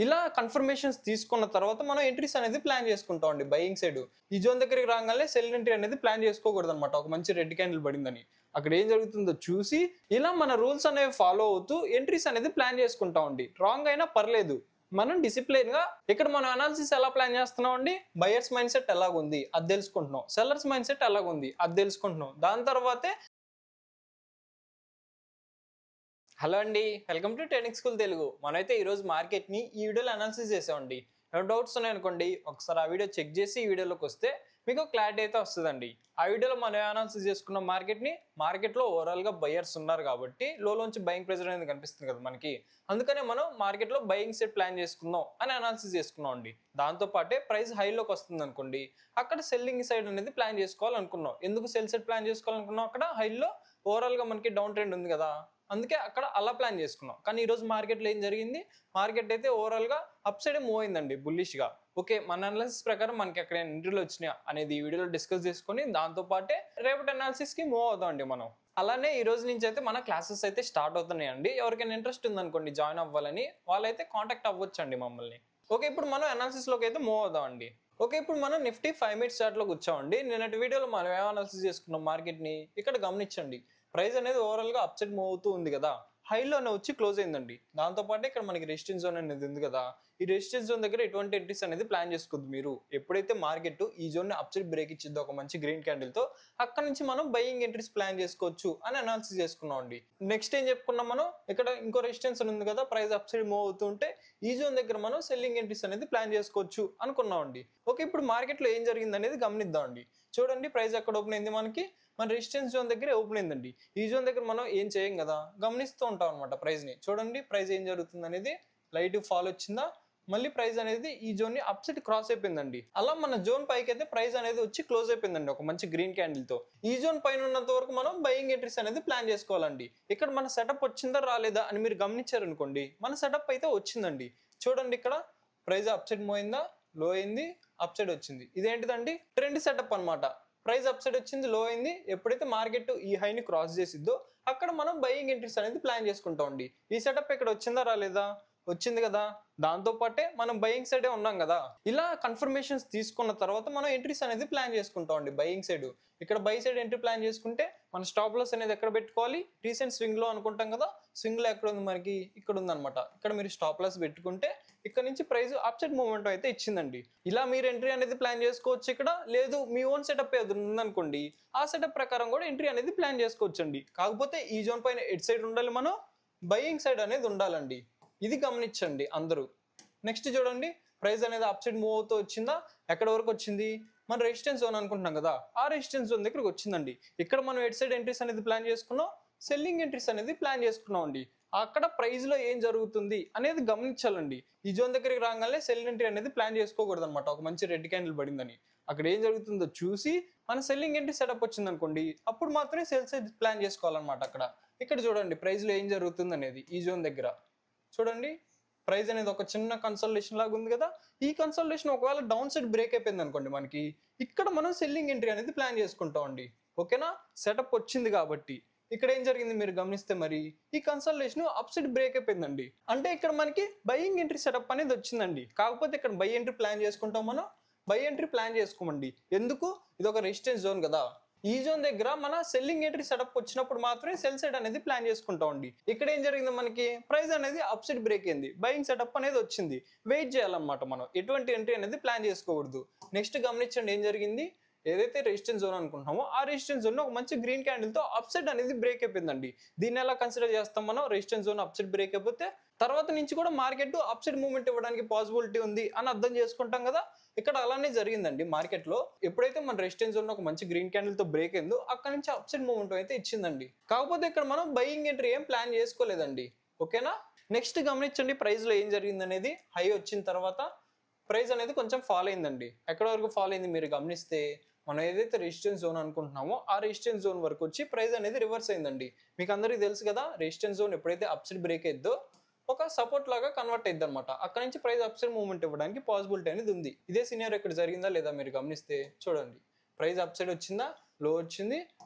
ఇలా కన్ఫర్మేషన్స్ తీసుకున్న తర్వాత మనం ఎంట్రీస్ అనేది ప్లాన్ చేసుకుంటాం అండి బయింగ్ సైడ్. ఈ జోన్ దగ్గరికి రాగానే సెల్ ఎంట్రీ అనేది ప్లాన్ చేసుకోకూడదు అనమాట. ఒక మంచి రెడ్ క్యాండిల్ పడిందని అక్కడ ఏం జరుగుతుందో చూసి ఇలా మన రూల్స్ అనేవి ఫాలో అవుతూ ఎంట్రీస్ అనేది ప్లాన్ చేసుకుంటాం అండి. రాంగ్ అయినా పర్లేదు, మనం డిసిప్లిన్ గా ఇక్కడ మనం అనాలిసిస్ ఎలా ప్లాన్ చేస్తున్నాం అండి. బయర్స్ మైండ్ సెట్ ఎలాగుంది అది తెలుసుకుంటున్నాం, సెల్లర్స్ మైండ్ సెట్ ఎలాగుంది అది తెలుసుకుంటున్నాం. దాని తర్వాతే హలో అండి, welcome to technique school Telugu. మనమైతే ఈరోజు మార్కెట్ని ఈ వీడియోలో అనాలిసిస్ చేసామండి. ఏమైనా డౌట్స్ ఉన్నాయనుకోండి, ఒకసారి ఆ వీడియో చెక్ చేసి ఈ వీడియోలోకి వస్తే మీకు క్లారిటీ అయితే వస్తుందండి. ఆ వీడియోలో మనం అనాలిసిస్ చేసుకున్న మార్కెట్లో ఓవరాల్గా బయర్స్ ఉన్నారు కాబట్టి లోంచి బయింగ్ ప్రెజర్ అనేది కనిపిస్తుంది కదా మనకి. అందుకనే మనం మార్కెట్లో బయింగ్ సెట్ ప్లాన్ చేసుకుందాం అని అనాలిసిస్ చేసుకున్నాం అండి. దాంతోపాటే ప్రైస్ హైలోకి వస్తుంది అనుకోండి, అక్కడ సెల్లింగ్ సైడ్ అనేది ప్లాన్ చేసుకోవాలనుకున్నాం. ఎందుకు సెల్ సెట్ ప్లాన్ చేసుకోవాలనుకున్నాం, అక్కడ హైలో ఓవరాల్గా మనకి డౌన్ ట్రెండ్ ఉంది కదా, అందుకే అక్కడ అలా ప్లాన్ చేసుకున్నాం. కానీ ఈరోజు మార్కెట్లో ఏం జరిగింది, మార్కెట్ అయితే ఓవరాల్గా అప్ సైడ్ మూవ్ అయిందండి బుల్లిష్గా. ఓకే, మన అనాలిసిస్ ప్రకారం మనకి అక్కడ ఎంట్రీలు వచ్చినాయి అనేది ఈ వీడియోలో డిస్కస్ చేసుకొని దాంతోపాటే రేపటి అనాలిసిస్కి మూవ్ అవుతాం అండి మనం. అలానే ఈ రోజు నుంచి అయితే మన క్లాసెస్ అయితే స్టార్ట్ అవుతున్నాయి అండి. ఎవరికైనా ఇంట్రెస్ట్ ఉందనుకోండి జాయిన్ అవ్వాలని, వాళ్ళైతే కాంటాక్ట్ అవ్వచ్చు అండి మమ్మల్ని. ఓకే, ఇప్పుడు మనం అనాలిసిస్లోకి అయితే మూవ్ అవుదాం అండి. ఓకే, ఇప్పుడు మనం నిఫ్టీ 5 మినిట్స్ చార్ట్లోకి వచ్చామండి. నిన్నటి వీడియోలో మనం ఏం అనాలిసిస్ చేసుకున్నాం మార్కెట్ని ఇక్కడ గమనించండి. ప్రైస్ అనేది ఓవరాల్గా అప్సెట్ మూవ్ అవుతూ ఉంది కదా, హైలోనే వచ్చి క్లోజ్ అయిందండి. దాంతోపాటు ఇక్కడ మనకి రెసిస్టెన్స్ జోన్ అనేది ఉంది కదా, ఈ రెసిస్టెన్స్ జోన్ దగ్గర ఎటువంటి ఎంట్రీస్ అనేది ప్లాన్ చేసుకోవద్దు మీరు. ఎప్పుడైతే మార్కెట్ ఈ జోన్ అప్సెట్ బ్రేక్ ఇచ్చిందో ఒక మంచి గ్రీన్ క్యాండిల్ తో, అక్కడ నుంచి మనం బయింగ్ ఎంట్రీస్ ప్లాన్ చేసుకోవచ్చు అని అనాలిసిస్ చేసుకున్నాం అండి. నెక్స్ట్ ఏం చెప్పుకున్నాం మనం, ఇక్కడ ఇంకో రెసిస్టెన్స్ ఉంది కదా, ప్రైస్ అప్సైడ్ మూవ్ అవుతుంటే ఈ జోన్ దగ్గర మనం సెల్లింగ్ ఎంట్రీస్ అనేది ప్లాన్ చేసుకోవచ్చు అనుకున్నాం అండి. ఓకే, ఇప్పుడు మార్కెట్ లో ఏం జరిగింది అనేది గమనిద్దాం అండి. చూడండి, ప్రైస్ ఎక్కడ ఓపెన్ అయింది మనకి, మన రెసిస్టెన్స్ జోన్ దగ్గర ఓపెన్ అయిందండి. ఈ జోన్ దగ్గర మనం ఏం చేయం కదా, గమనిస్తూ ఉంటాం అనమాట ప్రైస్ ని. చూడండి ప్రైస్ ఏం జరుగుతుంది అనేది, లైట్ ఫాల్ వచ్చిందా, మళ్ళీ ప్రైస్ అనేది ఈ జోన్ ని అప్సెట్ క్రాస్ అయిపోయిందండి. అలా మన జోన్ పైకి అయితే ప్రైస్ అనేది వచ్చి క్లోజ్ అయిపోయిందండి ఒక మంచి గ్రీన్ క్యాండిల్ తో. ఈ జోన్ పైన ఉన్నంత వరకు మనం బయింగ్ ఎంట్రీస్ అనేది ప్లాన్ చేసుకోవాలండి. ఇక్కడ మన సెటప్ వచ్చిందా రాలేదా అని మీరు గమనించారనుకోండి, మన సెటప్ అయితే వచ్చిందండి. చూడండి ఇక్కడ ప్రైస్ అప్సెట్ మూవ్ అయిందా, లో అయింది, అప్సైడ్ వచ్చింది. ఇదేంటిదండి, ట్రెండ్ సెటప్ అనమాట. ప్రైస్ అప్సైడ్ వచ్చింది, లో అయింది. ఎప్పుడైతే మార్కెట్ ఈ హైని క్రాస్ చేసిద్దో అక్కడ మనం బయింగ్ ఎంట్రీస్ అనేది ప్లాన్ చేసుకుంటాం అండి. ఈ సెటప్ ఇక్కడ వచ్చిందా రాలేదా, వచ్చింది కదా, దాంతో పాటే మనం బయింగ్ సైడే ఉన్నాం కదా. ఇలా కన్ఫర్మేషన్స్ తీసుకున్న తర్వాత మనం ఎంట్రీస్ అనేది ప్లాన్ చేసుకుంటాం అండి బయింగ్ సైడ్. ఇక్కడ బై సైడ్ ఎంట్రీ ప్లాన్ చేసుకుంటే మన స్టాప్ లాస్ అనేది ఎక్కడ పెట్టుకోవాలి, రీసెంట్ స్వింగ్ లో అనుకుంటాం కదా, స్వింగ్ లో ఎక్కడ ఉంది మనకి, ఇక్కడ ఉందన్నమాట. ఇక్కడ మీరు స్టాప్ లాస్ పెట్టుకుంటే ఇక్కడ నుంచి ప్రైస్ అప్సెట్ మూవ్మెంట్ అయితే ఇచ్చిందండి. ఇలా మీరు ఎంట్రీ అనేది ప్లాన్ చేసుకోవచ్చు. ఇక్కడ లేదు మీ ఓన్ సెటప్ ఏదో ఉందనుకోండి, ఆ సెటప్ ప్రకారం కూడా ఎంట్రీ అనేది ప్లాన్ చేసుకోవచ్చు అండి. కాకపోతే ఈ జోన్ పైన ఎడ్ సైడ్ ఉండాలి, మనం బయింగ్ సైడ్ అనేది ఉండాలండి. ఇది గమనించండి అందరూ. నెక్స్ట్ చూడండి, ప్రైస్ అనేది అప్సైడ్ మూవ్ అవుతూ వచ్చిందా, ఎక్కడ వరకు వచ్చింది, మన రెసిస్టెన్స్ జోన్ అనుకుంటున్నాం కదా, ఆ రెసిస్టెన్స్ జోన్ దగ్గరకు వచ్చిందండి. ఇక్కడ మనం ఎడ్ సైడ్ ఎంట్రీస్ అనేది ప్లాన్ చేసుకున్నాం, సెల్లింగ్ ఎంట్రీస్ అనేది ప్లాన్ చేసుకున్నాం అండి. అక్కడ ప్రైస్ లో ఏం జరుగుతుంది అనేది గమనించాలండి. ఈ జోన్ దగ్గరికి రాగానే సెల్ ఎంట్రీ అనేది ప్లాన్ చేసుకోకూడదు అనమాట. ఒక మంచి రెడ్ క్యాండిల్ పడిందని అక్కడ ఏం జరుగుతుందో చూసి మన సెల్లింగ్ ఎంట్రీ సెటప్ వచ్చింది అనుకోండి, అప్పుడు మాత్రమే సెల్ సైడ్ ప్లాన్ చేసుకోవాలన్నమాట. ఇక్కడ చూడండి ప్రైస్ లో ఏం జరుగుతుంది అనేది, ఈ జోన్ దగ్గర చూడండి ప్రైస్ అనేది ఒక చిన్న కన్సల్టేషన్ లాగా ఉంది కదా. ఈ కన్సల్టేషన్ ఒకవేళ డౌన్ సైడ్ బ్రేక్ అయిపోయింది అనుకోండి మనకి, ఇక్కడ మనం సెల్లింగ్ ఎంట్రీ అనేది ప్లాన్ చేసుకుంటాం అండి. ఓకేనా, సెటప్ వచ్చింది కాబట్టి. ఇక్కడ ఏం జరిగింది మీరు గమనిస్తే, మరి ఈ కన్సల్టేషన్ అప్ సైడ్ బ్రేక్ అయిపోయిందండి. అంటే ఇక్కడ మనకి బయింగ్ ఎంట్రీ సెటప్ అనేది వచ్చిందండి. కాకపోతే ఇక్కడ బై ఎంట్రీ ప్లాన్ చేసుకుంటాం, మనం బై ఎంట్రీ ప్లాన్ చేసుకోమండి. ఎందుకు, ఇది ఒక రెసిస్టెన్స్ జోన్ కదా, ఈ జోన్ దగ్గర మన సెల్లింగ్ ఎంట్రీ సెటప్ వచ్చినప్పుడు మాత్రమే సెల్ సైడ్ అనేది ప్లాన్ చేసుకుంటాం అండి. ఇక్కడ ఏం జరిగింది మనకి, ప్రైస్ అనేది అప్ సైడ్ బ్రేక్ అయింది, బయింగ్ సెటప్ అనేది వచ్చింది, వెయిట్ చేయాలన్నమాట. మనం ఎటువంటి ఎంట్రీ అనేది ప్లాన్ చేసుకోకూడదు. నెక్స్ట్ గమనించండి ఏం జరిగింది, ఏదైతే రెసిస్టెన్స్ జోన్ అనుకుంటున్నామో ఆ రెసిస్టెన్స్ జోన్ ఒక మంచి గ్రీన్ క్యాండిల్ తో అప్ సైడ్ అనేది బ్రేక్ అయిపోయిందండి. దీన్ని ఎలా కన్సిడర్ చేస్తాం మనం, resistance zone up side break అయిపోతే తర్వాత నుంచి కూడా మార్కెట్ అప్ సైడ్ మూవ్మెంట్ ఇవ్వడానికి పాసిబిలిటీ ఉంది అని అర్థం చేసుకుంటాం కదా. ఇక్కడ అలానే జరిగిందండి. మార్కెట్ లో ఎప్పుడైతే మన రెసిస్టెన్స్ జోన్ ఒక మంచి గ్రీన్ క్యాండిల్ తో బ్రేక్ అయిందో అక్కడ నుంచి అప్ సైడ్ మూవ్మెంట్ అయితే ఇచ్చిందండి. కాకపోతే ఇక్కడ మనం బయింగ్ ఎంట్రీ ఏం ప్లాన్ చేసుకోలేదండి. ఓకేనా, నెక్స్ట్ గమనించండి ప్రైస్ లో ఏం జరిగింది అనేది. హై వచ్చిన తర్వాత ప్రైస్ అనేది కొంచెం ఫాల్ అయిందండి. ఎక్కడ వరకు ఫాల్ అయింది మీరు గమనిస్తే, మనం ఏదైతే రెసిస్టెన్స్ జోన్ అనుకుంటున్నామో ఆ రెసిస్టెన్స్ జోన్ వరకు వచ్చి ప్రైస్ అనేది రివర్స్ అయిందండి. మీకు అందరికీ తెలుసు కదా, రెసిస్టెన్స్ జోన్ ఎప్పుడైతే అప్ సైడ్ బ్రేక్ అయిద్దో ఒక సపోర్ట్ లాగా కన్వర్ట్ అయింది అనమాట. అక్కడ నుంచి ప్రైస్ అప్ సైడ్ మూవ్మెంట్ ఇవ్వడానికి పాసిబిలిటీ అనేది ఉంది. ఇదే సినియర్ ఇక్కడ జరిగిందా లేదా మీరు గమనిస్తే చూడండి, ప్రైస్ అప్ సైడ్ వచ్చిందా, లో వచ్చింది,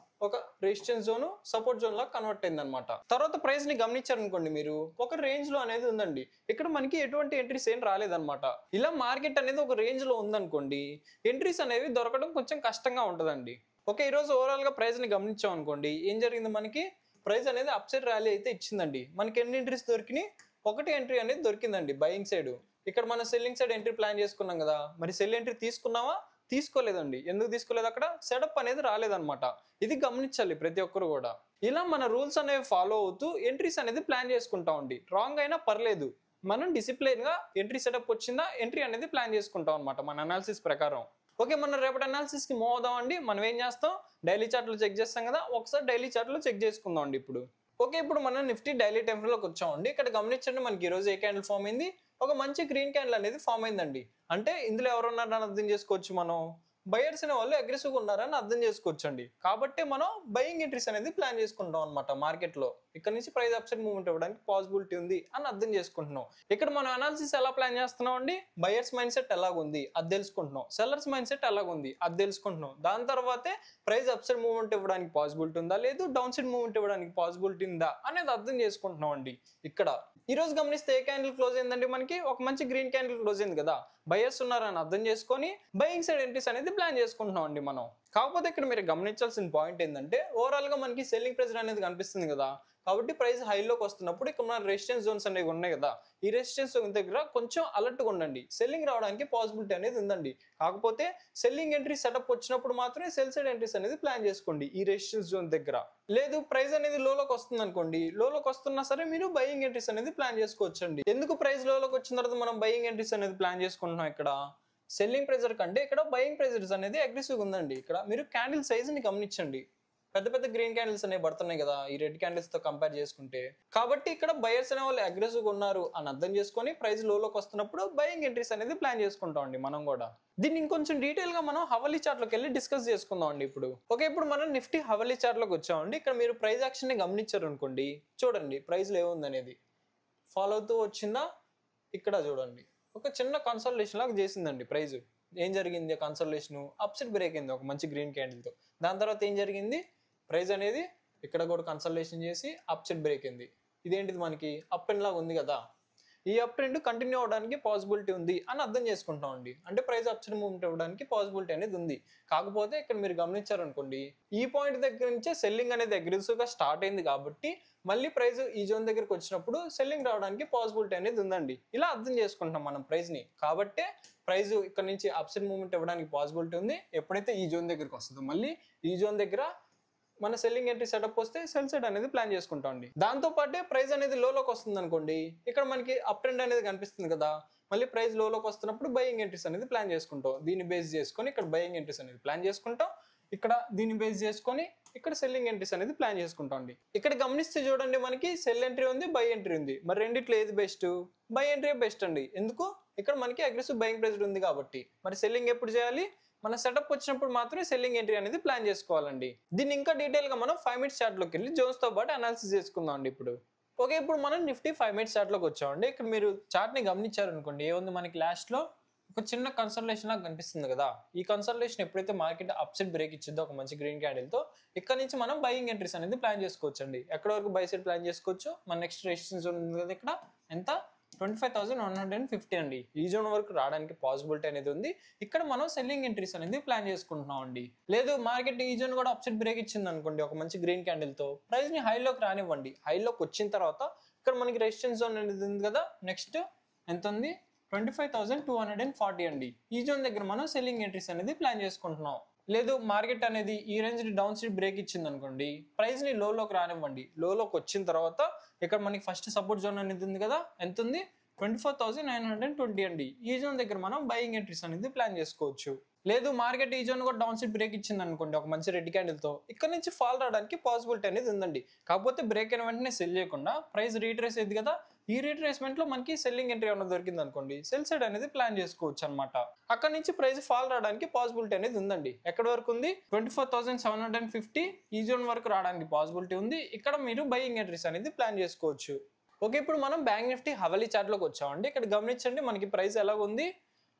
ఒక రెసిస్టెన్స్ జోన్, సపోర్ట్ జోన్ లా కన్వర్ట్ అయింది అనమాట. తర్వాత ప్రైస్ ని గమనించారనుకోండి మీరు, ఒక రేంజ్ లో అనేది ఉందండి. ఇక్కడ మనకి ఎటువంటి ఎంట్రీస్ ఏం రాలేదన్నమాట. ఇలా మార్కెట్ అనేది ఒక రేంజ్ లో ఉందనుకోండి, ఎంట్రీస్ అనేవి దొరకడం కొంచెం కష్టంగా ఉంటదండి. ఓకే, ఈరోజు ఓవరాల్ గా ప్రైస్ ని గమనించాం అనుకోండి, ఏం జరిగింది, మనకి ప్రైస్ అనేది అప్ సైడ్ ర్యాలీ అయితే ఇచ్చిందండి. మనకి ఎన్ని ఎంట్రీస్ దొరికినాయి, ఒకటి ఎంట్రీ అనేది దొరికిందండి బయింగ్ సైడ్. ఇక్కడ మనం సెల్లింగ్ సైడ్ ఎంట్రీ ప్లాన్ చేసుకున్నాం కదా, మరి సెల్ ఎంట్రీ తీసుకున్నావా, తీసుకోలేదండి. ఎందుకు తీసుకోలేదు, అక్కడ సెటప్ అనేది రాలేదన్నమాట. ఇది గమనించాలి ప్రతి ఒక్కరు కూడా. ఇలా మన రూల్స్ అనేవి ఫాలో అవుతూ ఎంట్రీస్ అనేది ప్లాన్ చేసుకుంటామండి. రాంగ్ అయినా పర్లేదు, మనం డిసిప్లిన్ గా ఎంట్రీ సెటప్ వచ్చిందా ఎంట్రీ అనేది ప్లాన్ చేసుకుంటాం అనమాట మన అనాలిసిస్ ప్రకారం. ఓకే, మనం రేపటి అనాలిసిస్ కి మూవ్ అవుదాం అండి. మనం ఏం చేస్తాం, డైలీ చార్ట్లో చెక్ చేస్తాం కదా, ఒకసారి డైలీ చార్ట్లో చెక్ చేసుకుందాం అండి ఇప్పుడు. ఓకే, ఇప్పుడు మనం నిఫ్టీ డైలీ టైం లోకి వచ్చామండి. ఇక్కడ గమనించండి, మనకి ఈ రోజు ఏ క్యాండిల్ ఫామ్ అయింది, ఒక మంచి గ్రీన్ క్యాండిల్ అనేది ఫామ్ అయిందండి. అంటే ఇందులో ఎవరున్నారని అర్థం చేసుకోవచ్చు, మనం బయర్స్ అనే వాళ్ళు అగ్రెసివ్ గా ఉన్నారని అర్థం చేసుకోవచ్చు అండి. కాబట్టి మనం బయింగ్ ఎంట్రీస్ అనేది ప్లాన్ చేసుకుంటాం అనమాట మార్కెట్ లో. ఇక్కడ నుంచి ప్రైస్ అప్ సైడ్ మూవ్మెంట్ ఇవ్వడానికి పాసిబిలిటీ ఉంది అని అర్థం చేసుకుంటున్నాం. ఇక్కడ మనం అనాలిసిస్ ఎలా ప్లాన్ చేస్తున్నాం అండి, బయర్స్ మైండ్ సెట్ ఎలాగుంది అది తెలుసుకుంటున్నాం, సెల్లర్స్ మైండ్ సెట్ ఎలాగుంది అది తెలుసుకుంటున్నాం. దాని తర్వాతే ప్రైస్ అప్ సైడ్ మూవ్మెంట్ ఇవ్వడానికి పాసిబిలిటీ ఉందా, లేదు డౌన్ సైడ్ మూవ్మెంట్ ఇవ్వడానికి పాసిబిలిటీ ఉందా అనేది అర్థం చేసుకుంటున్నాం అండి. ఇక్కడ ఈ రోజు గమనిస్తే ఏ క్యాండిల్ క్లోజ్ అయిందండి, మనకి ఒక మంచి గ్రీన్ క్యాండిల్ క్లోజ్ అయింది కదా. బయర్స్ ఉన్నారని అర్థం చేసుకొని బయింగ్ సైడ్ ఎంట్రీస్ అనేది ప్లాన్ చేసుకుంటున్నాం అండి మనం. కాకపోతే ఇక్కడ మీరు గమనించాల్సిన పాయింట్ ఏంటంటే, ఓవరాల్ గా మనకి సెల్లింగ్ ప్రెజర్ అనేది కనిపిస్తుంది కదా. కాబట్టి ప్రైస్ హైలోకి వస్తున్నప్పుడు ఇక్కడ మన రెసిస్టెన్స్ జోన్స్ అనేవి ఉన్నాయి కదా, ఈ రెసిస్టెన్స్ జోన్ దగ్గర కొంచెం అలర్ట్ గా ఉండండి. సెల్లింగ్ రావడానికి పాసిబిలిటీ అనేది ఉందండి. కాకపోతే సెల్లింగ్ ఎంట్రీ సెటప్ వచ్చినప్పుడు మాత్రమే సెల్ సైడ్ ఎంట్రీస్ అనేది ప్లాన్ చేసుకోండి ఈ రెసిస్టెన్స్ జోన్ దగ్గర. లేదు ప్రైస్ అనేది లోలోకి వస్తుంది అనుకోండి, లోలోకి వస్తున్నా సరే మీరు బయింగ్ ఎంట్రీస్ అనేది ప్లాన్ చేసుకోవచ్చండి. ఎందుకు ప్రైస్ లోలోకి వచ్చిన తర్వాత మనం బయింగ్ ఎంట్రీస్ అనేది ప్లాన్ చేసుకుంటున్నాం, ఇక్కడ సెల్లింగ్ ప్రెజర్ కంటే ఇక్కడ బయింగ్ ప్రెజర్స్ అనేది అగ్రెసివ్ ఉందండి. ఇక్కడ మీరు క్యాండిల్ సైజ్ ని గమనించండి, పెద్ద పెద్ద గ్రీన్ క్యాండిల్స్ అనేవి పడుతున్నాయి కదా ఈ రెడ్ క్యాండిల్స్ తో కంపేర్ చేసుకుంటే. కాబట్టి ఇక్కడ బయర్స్ అనే వాళ్ళు అగ్రెసివ్ ఉన్నారు అని అర్థం చేసుకొని ప్రైస్ లోలోకి వస్తున్నప్పుడు బయింగ్ ఎంట్రీస్ అనేది ప్లాన్ చేసుకుంటాం అండి మనం కూడా. దీన్ని ఇంకొంచెం డీటెయిల్ గా మనం హవలీ చార్ట్ లోకి వెళ్ళి డిస్కస్ చేసుకుందాం అండి ఇప్పుడు. ఓకే, ఇప్పుడు మనం నిఫ్టీ హవలీ చార్ట్ లోకి వచ్చామండి. ఇక్కడ మీరు ప్రైస్ యాక్షన్ ని గమనించారు అనుకోండి, చూడండి ప్రైస్ లో ఏముంది అనేది ఫాలో అవుతూ వచ్చిందా. ఇక్కడ చూడండి ఒక చిన్న కన్సల్టేషన్ లాగా చేసిందండి ప్రైస్. ఏం జరిగింది, కన్సల్టేషన్ అప్ సైడ్ బ్రేక్ అయింది ఒక మంచి గ్రీన్ క్యాండిల్ తో. దాని తర్వాత ఏం జరిగింది, ప్రైస్ అనేది ఇక్కడ కూడా కన్సల్టేషన్ చేసి అప్ సైడ్ బ్రేక్ అయింది. ఇదేంటిది, మనకి అప్ ట్రెండ్ లాగా ఉంది కదా, ఈ అప్ ట్రెండ్ కంటిన్యూ అవడానికి పాసిబిలిటీ ఉంది అని అర్థం చేసుకుంటాం అండి. అంటే ప్రైస్ అప్ సైడ్ మూవ్మెంట్ అవ్వడానికి పాసిబిలిటీ అనేది ఉంది. కాకపోతే ఇక్కడ మీరు గమనించారనుకోండి, ఈ పాయింట్ దగ్గర నుంచే సెల్లింగ్ అనేది అగ్రెసివ్ గా స్టార్ట్ అయింది కాబట్టి మళ్ళీ ప్రైస్ ఈ జోన్ దగ్గరకు వచ్చినప్పుడు సెల్లింగ్ రావడానికి పాసిబిలిటీ అనేది ఉందండి. ఇలా అర్థం చేసుకుంటాం మనం ప్రైస్ ని. కాబట్టే ప్రైస్ ఇక్కడ నుంచి అప్ సైడ్ మూవ్మెంట్ ఇవ్వడానికి పాసిబిలిటీ ఉంది. ఎప్పుడైతే ఈ జోన్ దగ్గరకు వస్తుందో మళ్ళీ ఈ జోన్ దగ్గర మన సెల్లింగ్ ఎంట్రీ సెటప్ వస్తే సెల్ సైడ్ అనేది ప్లాన్ చేసుకుంటాం అండి. దాంతో పాటే ప్రైస్ అనేది లోలోకి వస్తుంది అనుకోండి, ఇక్కడ మనకి అప్ ట్రెండ్ అనేది కనిపిస్తుంది కదా, మళ్ళీ ప్రైస్ లోలోకి వస్తున్నప్పుడు బయింగ్ ఎంట్రీస్ అనేది ప్లాన్ చేసుకుంటాం. దీన్ని బేస్ చేసుకొని ఇక్కడ బయింగ్ ఎంట్రీస్ అనేది ప్లాన్ చేసుకుంటాం, ఇక్కడ దీన్ని బేస్ చేసుకొని ఇక్కడ సెల్లింగ్ ఎంట్రీస్ అనేది ప్లాన్ చేసుకుంటాం అండి. ఇక్కడ గమనిస్తే చూడండి, మనకి సెల్ ఎంట్రీ ఉంది, బై ఎంట్రీ ఉంది. మరి రెండిట్లో ఏది బెస్ట్, బై ఎంట్రీ బెస్ట్ అండి. ఎందుకు, ఇక్కడ మనకి అగ్రెసివ్ బయింగ్ ప్రెజర్ ఉంది కాబట్టి. మరి సెల్లింగ్ ఎప్పుడు చేయాలి, మన సెటప్ వచ్చినప్పుడు మాత్రమే సెల్లింగ్ ఎంట్రీ అనేది ప్లాన్ చేసుకోవాలండి. దీన్ని ఇంకా డీటెయిల్ గా మనం 5 minutes చార్ట్ లోకి వెళ్ళి జోన్స్ తో పాటు అనాలిసిస్ చేసుకుందాం అండి ఇప్పుడు. ఓకే, ఇప్పుడు మనం నిఫ్టీ 5 minutes చార్ట్ లోకి వచ్చామండి. ఇక్కడ మీరు చార్ట్ ని గమనించారు అనుకోండి, ఏముంది మనకి లాస్ట్ లో ఒక చిన్న కన్సల్టేషన్ లాగా కనిపిస్తుంది కదా. ఈ కన్సల్టేషన్ ఎప్పుడైతే మార్కెట్ అప్ సైడ్ బ్రేక్ ఇచ్చిందో ఒక మంచి గ్రీన్ క్యాండిల్ తో, ఇక్కడ నుంచి మనం బయింగ్ ఎంట్రీస్ అనేది ప్లాన్ చేసుకోవచ్చు అండి. ఎక్కడ వరకు బై సైడ్ ప్లాన్ చేసుకోవచ్చు, మన నెక్స్ట్ రెసిస్టెన్స్ జోన్ ఉంది కదా, ఇక్కడ ఎంత 25,150 అండి. ఈ జోన్ వరకు రావడానికి పాసిబిలిటీ అనేది ఉంది. ఇక్కడ మనం సెల్లింగ్ ఎంట్రీస్ అనేది ప్లాన్ చేసుకుంటున్నాం అండి. లేదు మార్కెట్ ఈ జోన్ కూడా అప్ సైడ్ బ్రేక్ ఇచ్చింది అనుకోండి ఒక మంచి గ్రీన్ క్యాండిల్ తో, ప్రైస్ ని హైలోకి రానివ్వండి. హైలోకి వచ్చిన తర్వాత ఇక్కడ మనకి రెసిస్టెన్స్ జోన్ అనేది ఉంది కదా, నెక్స్ట్ ఎంత ఉంది 25,240 అండి. ఈ జోన్ దగ్గర మనం సెల్లింగ్ ఎంట్రీస్ అనేది ప్లాన్ చేసుకుంటున్నాం. లేదు మార్కెట్ అనేది ఈ రేంజ్ డౌన్ సైడ్ బ్రేక్ ఇచ్చింది అనుకోండి, ప్రైస్ ని లోలోకి రానివ్వండి. లోలోకి వచ్చిన తర్వాత ఇక్కడ మనకి ఫస్ట్ సపోర్ట్ జోన్ అనేది ఉంది కదా, ఎంత ఉంది 24,920 అండి. ఈ జోన్ దగ్గర మనం బయింగ్ ఎంట్రీస్ అనేది ప్లాన్ చేసుకోవచ్చు. లేదు మార్కెట్ ఈ జోన్ కూడా డౌన్ సైడ్ బ్రేక్ ఇచ్చింది అనుకోండి ఒక మంచి రెడ్ క్యాండిల్ తో, ఇక్కడ నుంచి ఫాల్ రావడానికి పాసిబిలిటీ అనేది ఉందండి. కాకపోతే బ్రేక్ అయిన వెంటనే సెల్ చేయకుండా ప్రైస్ రీట్రేస్ అయింది కదా, ఈ రీట్రేస్మెంట్ లో మనకి సెల్లింగ్ ఎంట్రీ ఏమైనా దొరికింది అనుకోండి, సెల్ సైడ్ అనేది ప్లాన్ చేసుకోవచ్చు అనమాట. అక్కడ నుంచి ప్రైస్ ఫాల్ రావడానికి పాసిబిలిటీ అనేది ఉందండి. ఎక్కడ వరకు ఉంది 24,750, ఈ జోన్ వరకు రావడానికి పాసిబిలిటీ ఉంది. ఇక్కడ మీరు బయింగ్ ఎంట్రీస్ అనేది ప్లాన్ చేసుకోవచ్చు. ఓకే, ఇప్పుడు మనం బ్యాంక్ నిఫ్టీ హవలీ చార్ట్ లోకి వచ్చామండి. ఇక్కడ గమనించండి, మనకి ప్రైస్ ఎలాగ ఉంది,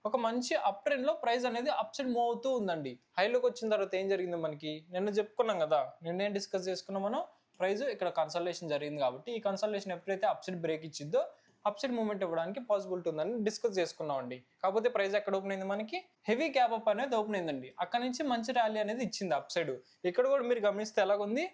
ఒక మంచి అప్ ట్రెండ్ లో ప్రైస్ అనేది అప్ సైడ్ మూవ్ అవుతూ ఉందండి. హైలోకి వచ్చిన తర్వాత ఏం జరిగింది మనకి నిన్న చెప్పుకున్నాం కదా, నిన్న ఏం డిస్కస్ చేసుకున్నాం మనం, ప్రైస్ ఇక్కడ కన్సల్టేషన్ జరిగింది కాబట్టి ఈ కన్సల్టేషన్ ఎప్పుడైతే అప్ సైడ్ బ్రేక్ ఇచ్చిందో అప్ సైడ్ మూవ్మెంట్ ఇవ్వడానికి పాసిబిలిటీ ఉందని డిస్కస్ చేసుకున్నాం అండి. కాకపోతే ప్రైస్ ఎక్కడ ఓపెన్ అయింది, మనకి హెవీ గ్యాప్ అప్ అనేది ఓపెన్ అయిందండి. అక్కడ నుంచి మంచి ర్యాలీ అనేది ఇచ్చింది అప్ సైడ్. ఇక్కడ కూడా మీరు గమనిస్తే ఎలాగుంది,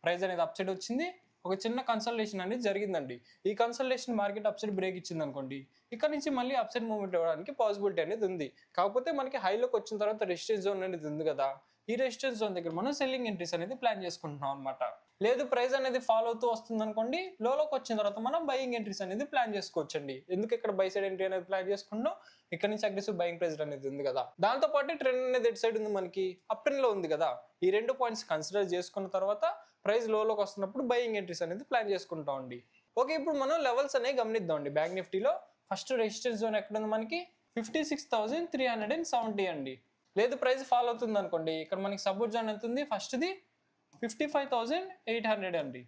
ప్రైస్ అనేది అప్ సైడ్ వచ్చింది, ఒక చిన్న కన్సల్టేషన్ అనేది జరిగిందండి. ఈ consultation market up side break ఇచ్చింది అనుకోండి, ఇక్కడ నుంచి మళ్ళీ అప్ సైడ్ మూవ్మెంట్ ఇవ్వడానికి పాసిబిలిటీ అనేది ఉంది. కాకపోతే మనకి హైలోకి వచ్చిన తర్వాత రెసిస్టెన్స్ జోన్ అనేది ఉంది కదా, ఈ రెసిస్టెన్స్ జోన్ దగ్గర మనం సెల్లింగ్ ఎంట్రీస్ అనేది ప్లాన్ చేసుకుంటున్నాం అనమాట. లేదు ప్రైస్ అనేది ఫాలో అవుతూ వస్తుంది అనుకోండి, లోకి వచ్చిన తర్వాత మనం బయింగ్ ఎంట్రీస్ అనేది ప్లాన్ చేసుకోవచ్చండి. ఎందుకు ఇక్కడ బై సైడ్ ఎంట్రీ అనేది ప్లాన్ చేసుకుంటున్నాం, ఇక్కడ నుంచి అగ్రెసివ్ బయింగ్ ప్రైస్ అనేది ఉంది కదా, దాంతో పాటు ట్రెండ్ అనేది ఎటు సైడ్ ఉంది, మనకి అప్ ట్రెండ్ లో ఉంది కదా. ఈ 2 పాయింట్స్ కన్సిడర్ చేసుకున్న తర్వాత ప్రైస్ లోకి వస్తున్నప్పుడు బయింగ్ ఎంట్రీస్ అనేది ప్లాన్ చేసుకుంటాం అండి. ఓకే, ఇప్పుడు మనం లెవెల్స్ అనేవి గమనిద్దాం అండి. బ్యాంక్ నిఫ్టీలో ఫస్ట్ రెసిస్టెన్స్ జోన్ ఎక్కడ ఉంది, మనకి 56,370 అండి. లేదు ప్రైస్ ఫాలో అవుతుంది అనుకోండి, ఇక్కడ మనకి సపోర్ట్ జోన్ ఎంత ఉంది, ఫస్ట్ది 55,800 అండి.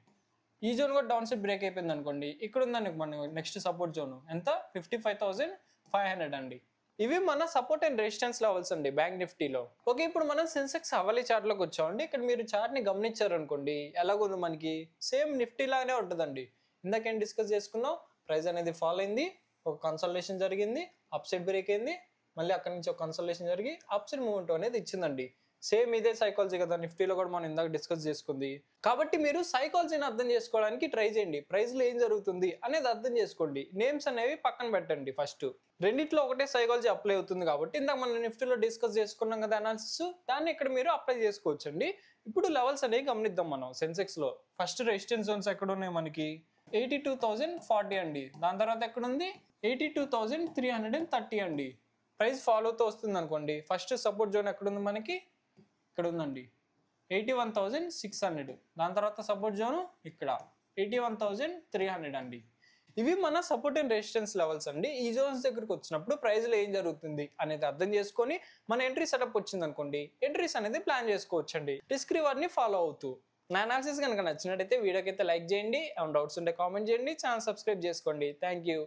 ఈ జోన్ కూడా డౌన్ సైడ్ బ్రేక్ అయిపోయింది అనుకోండి, ఇక్కడ ఉందండి మన నెక్స్ట్ సపోర్ట్ జోన్ ఎంత, 55,500 అండి. ఇవి మన సపోర్ట్ అండ్ రెసిస్టెన్స్ లెవెల్స్ అండి బ్యాంక్ నిఫ్టీలో. ఓకే, ఇప్పుడు మనం సెన్సెక్స్ హవాలీ చార్ట్ లోకి వచ్చామండి. ఇక్కడ మీరు చార్ట్ ని గమనించారు అనుకోండి, ఎలాగుంది మనకి సేమ్ నిఫ్టీ లాగానే ఉంటుందండి. ఇందాకేం డిస్కస్ చేసుకున్నాం, ప్రైస్ అనేది ఫాల్ అయింది, ఒక కన్సల్టేషన్ జరిగింది, అప్ సైడ్ బ్రేక్ అయింది, మళ్ళీ అక్కడ నుంచి ఒక కన్సల్టేషన్ జరిగి అప్ సైడ్ మూవ్మెంట్ అనేది ఇచ్చిందండి. సేమ్ ఇదే సైకాలజీ కదా నిఫ్టీలో కూడా మనం ఇందాక డిస్కస్ చేసుకుంది. కాబట్టి మీరు సైకాలజీని అర్థం చేసుకోవడానికి ట్రై చేయండి. ప్రైస్లో ఏం జరుగుతుంది అనేది అర్థం చేసుకోండి. నేమ్స్ అనేవి పక్కన పెట్టండి. ఫస్ట్ రెండిట్లో ఒకటే సైకాలజీ అప్లై అవుతుంది కాబట్టి ఇందాక మనం నిఫ్టీలో డిస్కస్ చేసుకున్నాం కదా అనాలిసిస్, దాన్ని ఇక్కడ మీరు అప్లై చేసుకోవచ్చండి. ఇప్పుడు లెవెల్స్ అనేవి గమనిద్దాం మనం. సెన్సెక్స్ లో ఫస్ట్ రెసిస్టెన్స్ జోన్స్ ఎక్కడ ఉన్నాయి, మనకి 82,040 అండి. దాని తర్వాత ఎక్కడ ఉంది 82,330 అండి. ప్రైస్ ఫాలో అవుతూ వస్తుంది అనుకోండి, ఫస్ట్ సపోర్ట్ జోన్ ఎక్కడ ఉంది, మనకి ఇక్కడ ఉందండి 81,600. దాని తర్వాత సపోర్ట్ జోన్ ఇక్కడ 81,300 అండి. ఇవి మన సపోర్ట్ అండ్ రెసిస్టెన్స్ లెవెల్స్ అండి. ఈ జోన్స్ దగ్గరకు వచ్చినప్పుడు ప్రైస్లో ఏం జరుగుతుంది అనేది అర్థం చేసుకొని మన ఎంట్రీ సెటప్ వచ్చింది అనుకోండి, ఎంట్రీస్ అనేది ప్లాన్ చేసుకోవచ్చండి రిస్క్ రివార్డ్ని ఫాలో అవుతూ. నా అనాలిసిస్ కనుక నచ్చినట్టయితే వీడియోకి అయితే లైక్ చేయండి, ఏమైనా డౌట్స్ ఉంటే కామెంట్ చేయండి, ఛానల్ సబ్స్క్రైబ్ చేసుకోండి. Thank you.